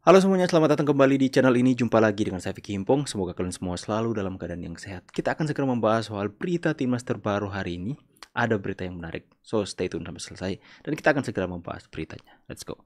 Halo semuanya, selamat datang kembali di channel ini. Jumpa lagi dengan saya Vicky Himpong. Semoga kalian semua selalu dalam keadaan yang sehat. Kita akan segera membahas soal berita timnas terbaru hari ini. Ada berita yang menarik, so stay tune sampai selesai. Dan kita akan segera membahas beritanya. Let's go.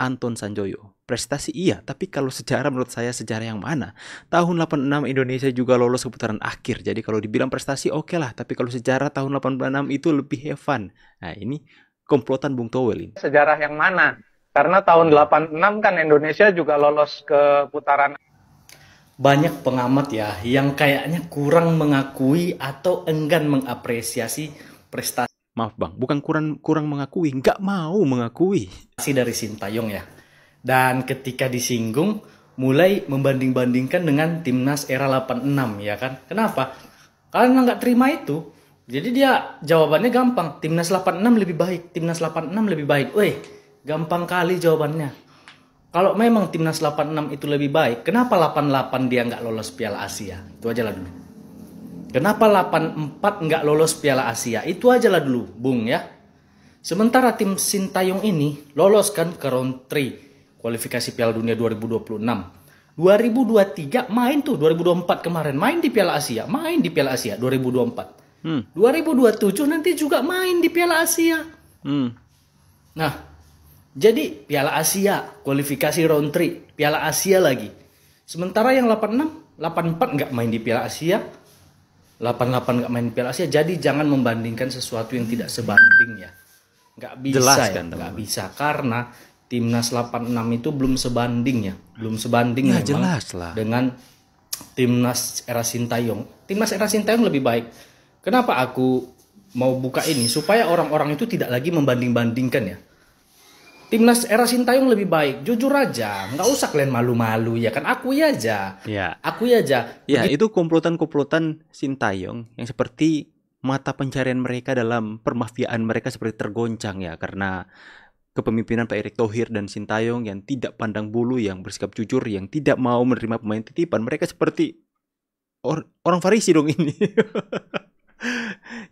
Anton Sanjoyo, prestasi iya, tapi kalau sejarah menurut saya sejarah yang mana? Tahun 86 Indonesia juga lolos ke putaran akhir. Jadi kalau dibilang prestasi oke lah, tapi kalau sejarah tahun 86 itu lebih have fun. Nah ini komplotan Bung Towel ini. Sejarah yang mana? Karena tahun 86 kan Indonesia juga lolos ke putaran. Banyak pengamat ya yang kayaknya kurang mengakui atau enggan mengapresiasi prestasi Maaf bang, bukan kurang mengakui, nggak mau mengakui. dari Sintayong ya. Dan ketika disinggung, mulai membanding-bandingkan dengan timnas era 86 ya kan. Kenapa? Karena nggak terima itu. Jadi dia jawabannya gampang, timnas 86 lebih baik, timnas 86 lebih baik. Weh, gampang kali jawabannya. Kalau memang timnas 86 itu lebih baik, kenapa 88 dia nggak lolos Piala Asia? Itu aja lah dulu. Kenapa 84 nggak lolos Piala Asia? Itu aja lah dulu, Bung ya. Sementara tim Sintayong ini lolos kan ke round 3 kualifikasi Piala Dunia 2026. 2023 main tuh 2024 kemarin main di Piala Asia, main di Piala Asia 2024. 2027 nanti juga main di Piala Asia. Nah, jadi Piala Asia kualifikasi round 3, Piala Asia lagi. Sementara yang 86, 84 nggak main di Piala Asia, 88 nggak main di Piala Asia. Jadi jangan membandingkan sesuatu yang tidak sebanding ya. Nggak bisa. Jelas ya, kan, nggak bisa karena timnas 86 itu belum sebanding ya, belum sebanding Ya, memang jelas lah. dengan timnas era Sintayong. Timnas era Sintayong lebih baik. Kenapa aku mau buka ini supaya orang-orang itu tidak lagi membanding-bandingkan ya. Timnas era Sintayong lebih baik, jujur aja, nggak usah kalian malu-malu ya kan, akui aja, Ya. akui aja. Ya, itu komplotan-komplotan Sintayong yang seperti mata pencarian mereka dalam permafiaan mereka seperti tergoncang ya karena kepemimpinan Pak Erick Thohir dan Sintayong yang tidak pandang bulu, yang bersikap jujur, yang tidak mau menerima pemain titipan. Mereka seperti orang Farisi dong ini.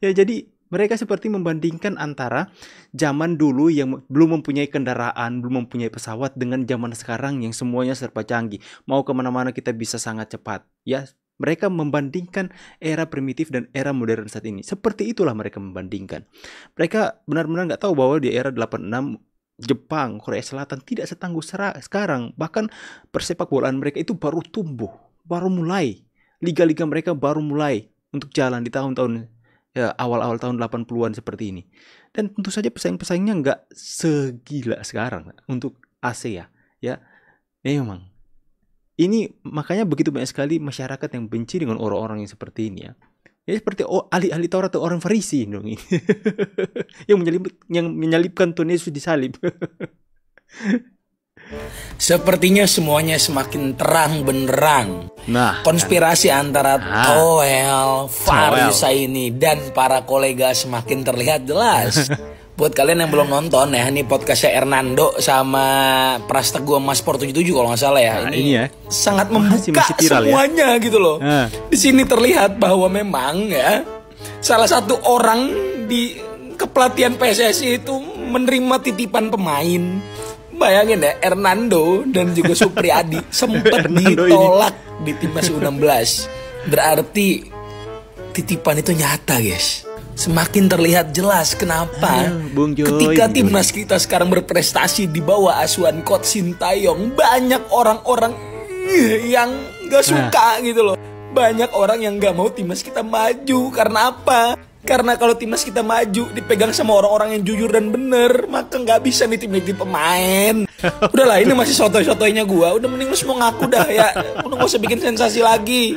Ya, jadi mereka seperti membandingkan antara zaman dulu yang belum mempunyai kendaraan, belum mempunyai pesawat dengan zaman sekarang yang semuanya serba canggih. Mau kemana-mana kita bisa sangat cepat. Ya, mereka membandingkan era primitif dan era modern saat ini. Seperti itulah mereka membandingkan. Mereka benar-benar nggak tahu bahwa di era 86 Jepang, Korea Selatan tidak setangguh sekarang. Bahkan persepak bolaan mereka itu baru tumbuh, baru mulai. Liga-liga mereka baru mulai untuk jalan di tahun-tahun ya, awal-awal tahun 80-an seperti ini. Dan tentu saja pesaing-pesaingnya nggak segila sekarang untuk Asia ya. Memang. Ini makanya begitu banyak sekali masyarakat yang benci dengan orang-orang yang seperti ini ya. Ya seperti ahli-ahli Taurat atau orang Farisi dong ini. yang menyalibkan Tuhan Yesus disalib. Sepertinya semuanya semakin terang benderang. Nah, Konspirasi antara Toel, Farisa ini dan para kolega semakin terlihat jelas. Buat kalian yang belum nonton ya, ini podcastnya Hernando sama Pras Teguh Mas Sport 77 kalau nggak salah ya. Nah, ini ya sangat masih membuka viral semuanya ya, gitu loh. Nah. Di sini terlihat bahwa memang ya salah satu orang di kepelatihan PSSI itu menerima titipan pemain. Bayangin ya, Hernando dan juga Supriyadi sempat ditolak di timnas U16. Berarti titipan itu nyata, guys. Semakin terlihat jelas kenapa Bung Joy, ketika timnas kita sekarang berprestasi di bawah asuhan Coach Sintayong, banyak orang-orang yang gak suka gitu loh. Banyak orang yang gak mau timnas kita maju. Karena apa? Karena kalau timnas kita maju dipegang sama orang-orang yang jujur dan bener, maka nggak bisa nih tim pemain. Udahlah, ini masih sotoy-sotoynya gua. Udah mending lu semua ngaku dah ya. Udah gak usah bikin sensasi lagi.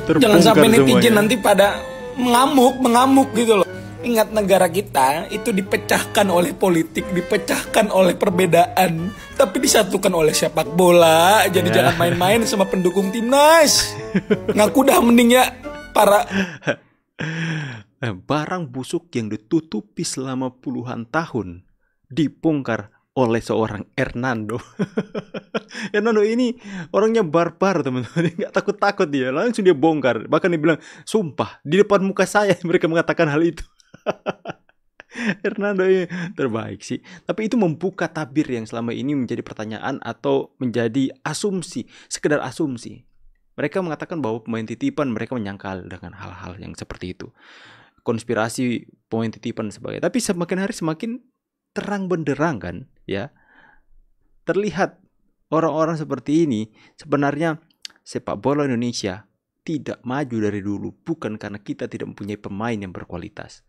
Jangan sampai netizen nanti pada mengamuk gitu loh. Ingat, negara kita itu dipecahkan oleh politik, dipecahkan oleh perbedaan, tapi disatukan oleh sepak bola. Jadi jangan main-main sama pendukung timnas. Ngaku dah mending ya para barang busuk yang ditutupi selama puluhan tahun dibongkar oleh seorang Hernando. Hernando ini orangnya barbar teman-teman, nggak takut-takut dia, langsung dia bongkar. Bahkan dia bilang, sumpah di depan muka saya mereka mengatakan hal itu. Hernando ini terbaik sih. Tapi itu membuka tabir yang selama ini menjadi pertanyaan atau menjadi asumsi, sekedar asumsi. Mereka mengatakan bahwa pemain titipan, mereka menyangkal dengan hal-hal yang seperti itu. Konspirasi pemain titipan dan sebagainya. Tapi semakin hari semakin terang benderang kan, ya. Terlihat orang-orang seperti ini sebenarnya sepak bola Indonesia tidak maju dari dulu bukan karena kita tidak mempunyai pemain yang berkualitas,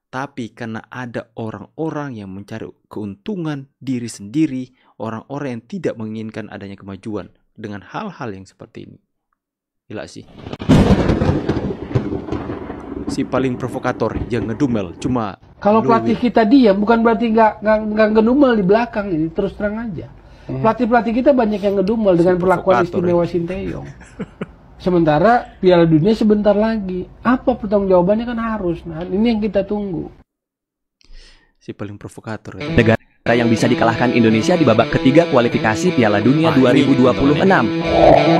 tapi karena ada orang-orang yang mencari keuntungan diri sendiri, orang-orang yang tidak menginginkan adanya kemajuan dengan hal-hal yang seperti ini. Gila sih. Si paling provokator yang ngedumel cuma kalau pelatih kita diam bukan berarti nggak ngedumel di belakang ini, terus terang aja. Pelatih kita banyak yang ngedumel dengan perlakuan istimewa Sinteyong. Sementara Piala Dunia sebentar lagi. Apa pertanggungjawabannya kan harus. Nah, ini yang kita tunggu. Si paling provokator. Negara yang bisa dikalahkan Indonesia di babak ketiga kualifikasi Piala Dunia 2026.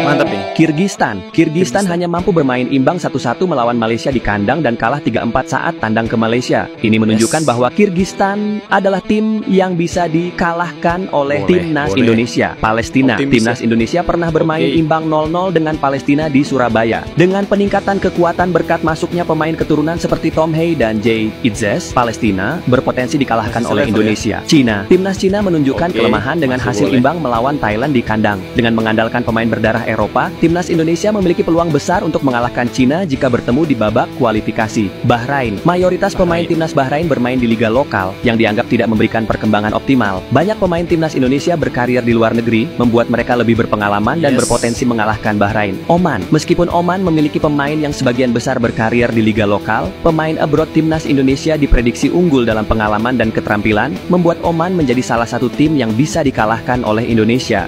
Mantap nih. Kirgistan hanya mampu bermain imbang 1-1 melawan Malaysia di kandang dan kalah 3-4 saat tandang ke Malaysia. Ini menunjukkan bahwa Kirgistan adalah tim yang bisa dikalahkan oleh timnas Indonesia. Palestina, timnas Indonesia pernah bermain imbang 0-0 dengan Palestina di Surabaya. Dengan peningkatan kekuatan berkat masuknya pemain keturunan seperti Tom Hey dan Jay Itzes, Palestina berpotensi dikalahkan oleh Indonesia. Timnas Cina menunjukkan kelemahan dengan hasil imbang melawan Thailand di kandang. Dengan mengandalkan pemain berdarah Eropa, timnas Indonesia memiliki peluang besar untuk mengalahkan Cina jika bertemu di babak kualifikasi. Bahrain, mayoritas pemain timnas Bahrain bermain di liga lokal yang dianggap tidak memberikan perkembangan optimal. Banyak pemain timnas Indonesia berkarir di luar negeri, membuat mereka lebih berpengalaman dan berpotensi mengalahkan Bahrain. Oman, meskipun Oman memiliki pemain yang sebagian besar berkarir di liga lokal, pemain abroad timnas Indonesia diprediksi unggul dalam pengalaman dan keterampilan, membuat Oman menjadi salah satu tim yang bisa dikalahkan oleh Indonesia.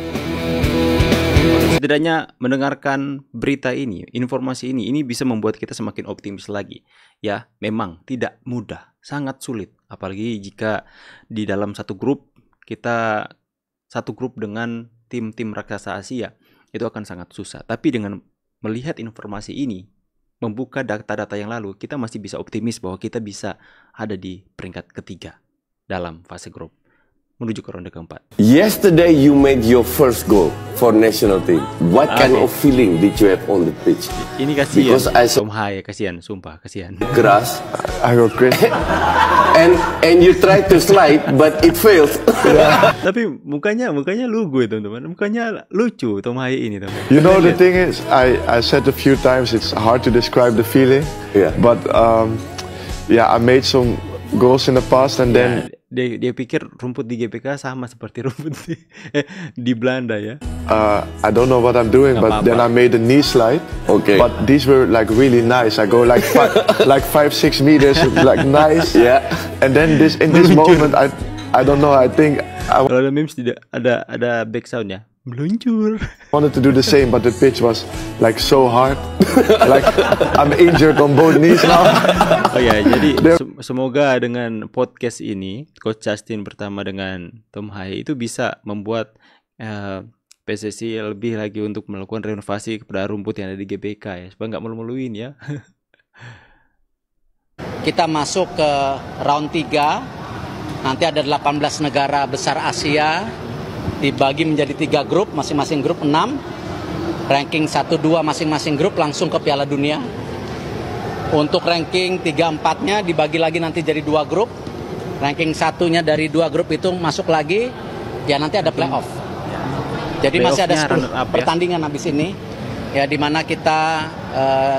Setidaknya mendengarkan berita ini, informasi ini bisa membuat kita semakin optimis lagi. Ya, memang tidak mudah, sangat sulit. Apalagi jika di dalam satu grup, kita satu grup dengan tim-tim raksasa Asia, itu akan sangat susah. Tapi dengan melihat informasi ini, membuka data-data yang lalu, kita masih bisa optimis bahwa kita bisa ada di peringkat ketiga dalam fase grup menuju ke ronde keempat. Yesterday you made your first goal for national team. What kind of feeling did you have on the pitch? Ini kasihan. Tom Hai kasihan, sumpah kasihan. Keras. I go crazy. and you try to slide but it fails. Tapi mukanya lugu teman-teman. Mukanya lucu Tom Hai ini teman. You know the thing is, I said a few times it's hard to describe the feeling. Yeah. But I made some goals in the past and then dia pikir rumput di GBK sama seperti rumput di Belanda ya. I don't know what I'm doing, but then I made a knee slide. Okay. But these were like really nice. I go like 5-6 meters, like nice. Yeah. And then in this moment, I don't know. I think kalau ada memes tidak ada back soundnya. Meluncur. Wanted to do the same, but the pitch was like so hard. Like I'm injured on both knees now. Oh ya, jadi semoga dengan podcast ini Coach Justin bersama dengan Tom Hai itu bisa membuat PSSI lebih lagi untuk melakukan renovasi kepada rumput yang ada di GBK ya, supaya nggak melu-meluin ya. Kita masuk ke round 3. Nanti ada 18 negara besar Asia. Dibagi menjadi 3 grup, masing-masing grup 6. Ranking 1-2 masing-masing grup langsung ke Piala Dunia. Untuk ranking 3-4-nya dibagi lagi nanti jadi 2 grup. Ranking 1-nya dari 2 grup itu masuk lagi, ya nanti ada playoff. Jadi masih ada 10 pertandingan habis ini. Ya dimana kita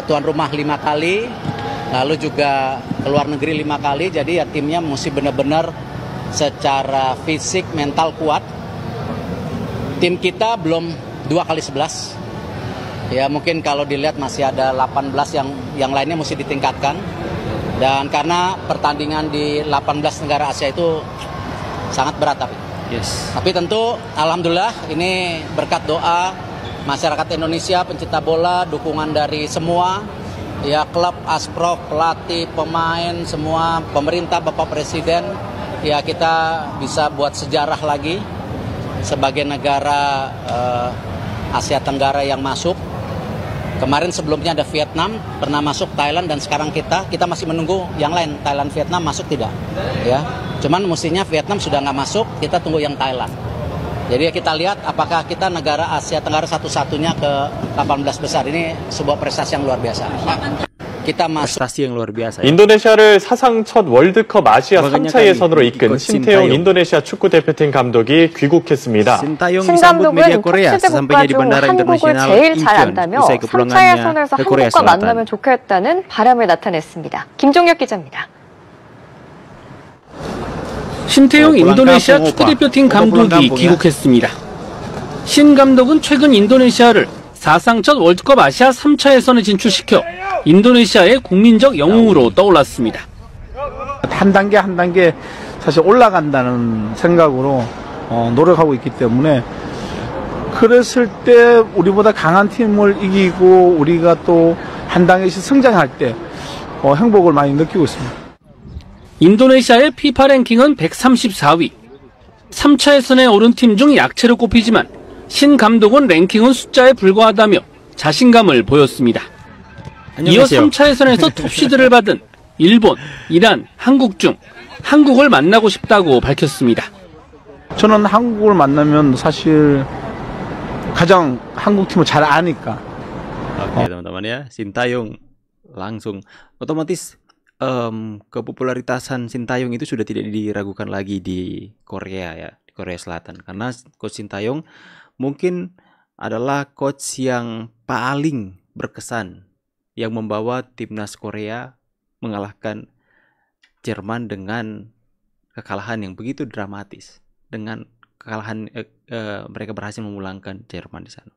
tuan rumah 5 kali, lalu juga keluar negeri 5 kali. Jadi ya timnya mesti benar-benar secara fisik, mental kuat. Tim kita belum 2 kali 11. Ya mungkin kalau dilihat masih ada 18 yang lainnya mesti ditingkatkan. Dan karena pertandingan di 18 negara Asia itu sangat berat tapi. Yes. Tapi tentu alhamdulillah ini berkat doa masyarakat Indonesia, pencinta bola, dukungan dari semua ya klub, Asprof, pelatih, pemain, semua pemerintah, Bapak Presiden, ya kita bisa buat sejarah lagi sebagai negara Asia Tenggara yang masuk ke Kemarin sebelumnya ada Vietnam, pernah masuk Thailand, dan sekarang kita masih menunggu yang lain. Thailand, Vietnam masuk tidak? Ya, cuman mestinya Vietnam sudah nggak masuk, kita tunggu yang Thailand. Jadi kita lihat apakah kita negara Asia Tenggara satu-satunya ke 18 besar. Ini sebuah prestasi yang luar biasa. kita masuk. prestasi yang luar biasa. 인도네시아를 사상 첫 월드컵 아시아 3차 예선으로 이끈 신태용 인도네시아 축구대표팀 감독이 귀국했습니다. 신 감독은 top 시드 국가 중 한국을 제일 잘 안다며 3차 예선에서 한국과 만나면 좋겠다는 바람을 나타냈습니다. 김종혁 기자입니다. 신태용 인도네시아 축구대표팀 감독이 귀국했습니다. 신 감독은 최근 인도네시아를 사상 첫 월드컵 아시아 3차 예선에 진출시켜 인도네시아의 국민적 영웅으로 떠올랐습니다. 한 단계 한 단계 사실 올라간다는 생각으로 노력하고 있기 때문에 그랬을 때 우리보다 강한 팀을 이기고 우리가 또 한 단계씩 성장할 때 행복을 많이 느끼고 있습니다. 인도네시아의 피파 랭킹은 134위. 3차 예선에 오른 팀 중 약체로 꼽히지만 신 감독은 랭킹은 숫자에 불과하다며 자신감을 보였습니다. 이어 3차 예선에서 톱시드를 받은 일본, 이란, 한국 중 한국을 만나고 싶다고 밝혔습니다. 저는 한국을 만나면 사실 가장 한국 팀을 잘 아니까. Oke teman-teman ya, Sintayong langsung otomatis kepopularitasan Sintayong itu sudah tidak diragukan lagi di Korea ya, di Korea Selatan, karena coach Sintayong mungkin adalah coach yang paling berkesan yang membawa timnas Korea mengalahkan Jerman dengan kekalahan yang begitu dramatis. Dengan kekalahan mereka berhasil memulangkan Jerman di sana.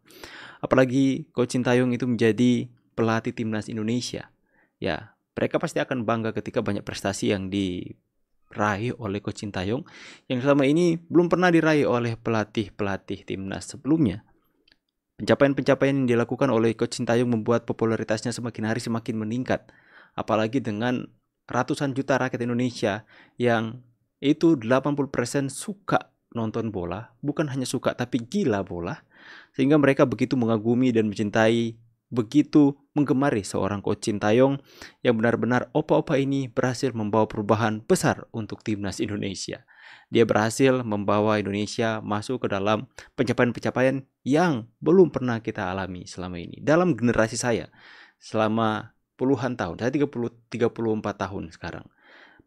Apalagi coach Sintayong itu menjadi pelatih timnas Indonesia. Ya, mereka pasti akan bangga ketika banyak prestasi yang diraih oleh coach Sintayong yang selama ini belum pernah diraih oleh pelatih-pelatih timnas sebelumnya. Pencapaian-pencapaian yang dilakukan oleh coach Sintayong membuat popularitasnya semakin hari semakin meningkat. Apalagi dengan ratusan juta rakyat Indonesia yang itu 80% suka nonton bola, bukan hanya suka tapi gila bola, sehingga mereka begitu mengagumi dan mencintai, begitu menggemari seorang coach Sintayong yang benar-benar opa-opa ini berhasil membawa perubahan besar untuk timnas Indonesia. Dia berhasil membawa Indonesia masuk ke dalam pencapaian-pencapaian yang belum pernah kita alami selama ini. Dalam generasi saya, selama puluhan tahun, saya 34 tahun sekarang.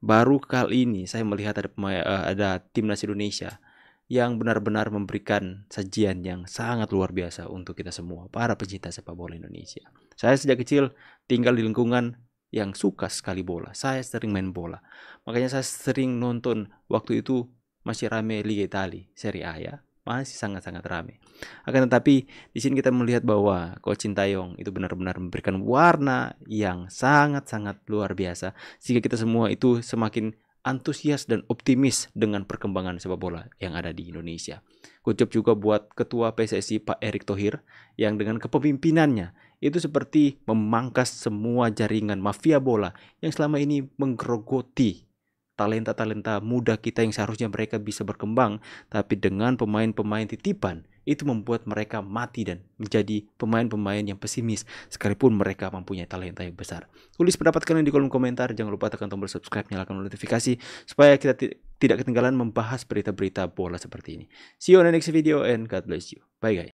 Baru kali ini saya melihat ada timnas Indonesia yang benar-benar memberikan sajian yang sangat luar biasa untuk kita semua, para pecinta sepak bola Indonesia. Saya sejak kecil tinggal di lingkungan yang suka sekali bola. Saya sering main bola. Makanya saya sering nonton, waktu itu masih rame Liga Italia, Serie A ya. Masih sangat-sangat rame. Akan tetapi di sini kita melihat bahwa coach Sintayong itu benar-benar memberikan warna yang sangat-sangat luar biasa, sehingga kita semua itu semakin antusias dan optimis dengan perkembangan sepak bola yang ada di Indonesia. Good job juga buat Ketua PSSI Pak Erick Thohir yang dengan kepemimpinannya itu seperti memangkas semua jaringan mafia bola yang selama ini menggerogoti talenta-talenta muda kita yang seharusnya mereka bisa berkembang, tapi dengan pemain-pemain titipan itu membuat mereka mati dan menjadi pemain-pemain yang pesimis sekalipun mereka mempunyai talenta yang besar. Tulis pendapat kalian di kolom komentar, jangan lupa tekan tombol subscribe, nyalakan notifikasi supaya kita tidak ketinggalan membahas berita-berita bola seperti ini. See you on the next video and God bless you. Bye guys.